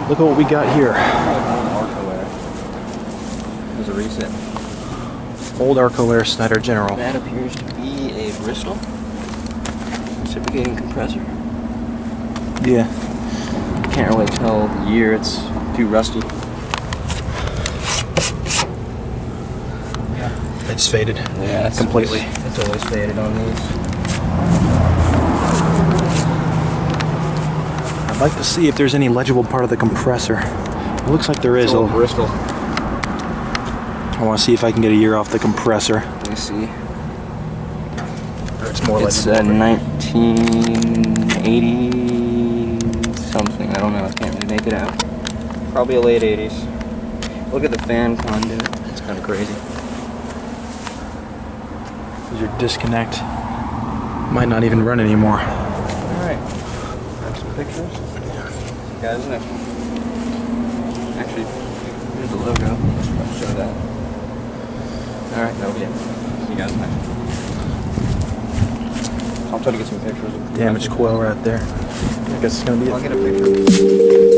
Look at what we got here. Arcoaire. There's a reset. Old Arcoaire Snyder General. That appears to be a Bristol reciprocating compressor. Yeah. Can't really tell the year, it's too rusty. It's faded. Yeah, it's completely. It's always faded on these. I'd like to see if there's any legible part of the compressor. It looks like there is. It's a little Bristol. I want to see if I can get a year off the compressor. Let me see. Or it's more It's legible. 1980 something. I don't know. I can't really make it out. Probably a late 80s. Look at the fan conduit. It's kind of crazy. Your disconnect might not even run anymore. Alright. Have some pictures. You guys know. Actually, here's the logo. I'll show that. Alright, that'll be it. See you guys next. I'll try to get some pictures of Damaged coil right there. I guess it's gonna be it. I'll get a picture.